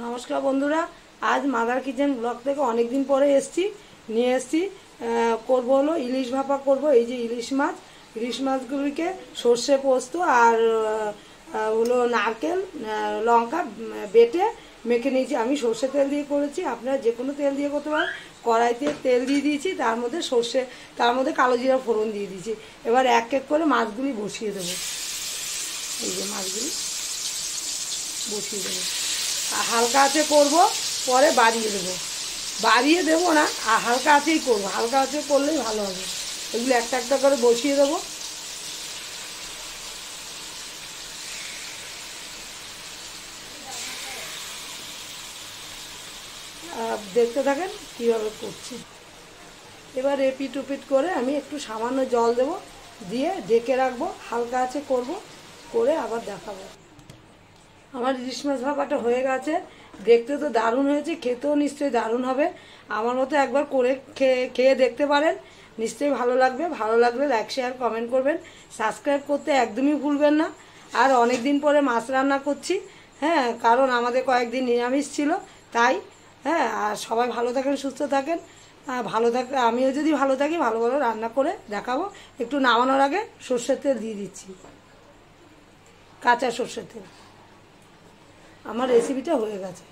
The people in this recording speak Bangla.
নমস্কার বন্ধুরা, আজ মাদার কিচেন ব্লগ থেকে অনেক দিন পরে নিয়ে এসছি করবো হলো ইলিশ ভাপা করব। এই যে ইলিশ মাছগুলিকে সর্ষে পোস্ত আর হলো নারকেল লঙ্কা বেটে মেখে নিয়েছি। আমি সর্ষে তেল দিয়ে করেছি, আপনারা যে কোনো তেল দিয়ে করতে পারেন। কড়াইতে তেল দিয়ে দিয়েছি, তার মধ্যে কালো জিরা ফোড়ন দিয়ে দিয়েছি। এবার এক এক করে মাছগুলি বসিয়ে দেবো। এই যে মাছগুলি বসিয়ে দেবো, হালকা আঁচে করবো, পরে বাড়িয়ে দেবো না, আর হালকা আঁচেই করবো। হালকা আঁচে করলেই ভালো হবে। এগুলো একটা একটা করে বসিয়ে দেবো। দেখতে থাকেন কীভাবে করছি। এবার এপিট উপিট করে আমি একটু সামান্য জল দেবো, দিয়ে ঢেকে রাখবো। হালকা আঁচে করবো, করে আবার দেখাবো। আমার ইলিশ মাছ ভাপাটা হয়ে গেছে। দেখতে তো দারুণ হয়েছে, খেতেও নিশ্চয়ই দারুণ হবে। আমার মতো একবার করে খেয়ে দেখতে পারেন, নিশ্চয়ই ভালো লাগবে। ভালো লাগলে লাইক শেয়ার কমেন্ট করবেন, সাবস্ক্রাইব করতে একদমই ভুলবেন না। আর অনেক দিন পরে মাছ রান্না করছি, হ্যাঁ, কারণ আমাদের কয়েকদিন নিরামিষ ছিল, তাই। হ্যাঁ, আর সবাই ভালো থাকেন, সুস্থ থাকেন। আমিও যদি ভালো থাকি, ভালো ভালো রান্না করে দেখাবো। একটু নামানোর আগে সর্ষের তেল দিয়ে দিচ্ছি, কাঁচা সর্ষের তেল। আমার রেসিপিটা হয়ে গেছে।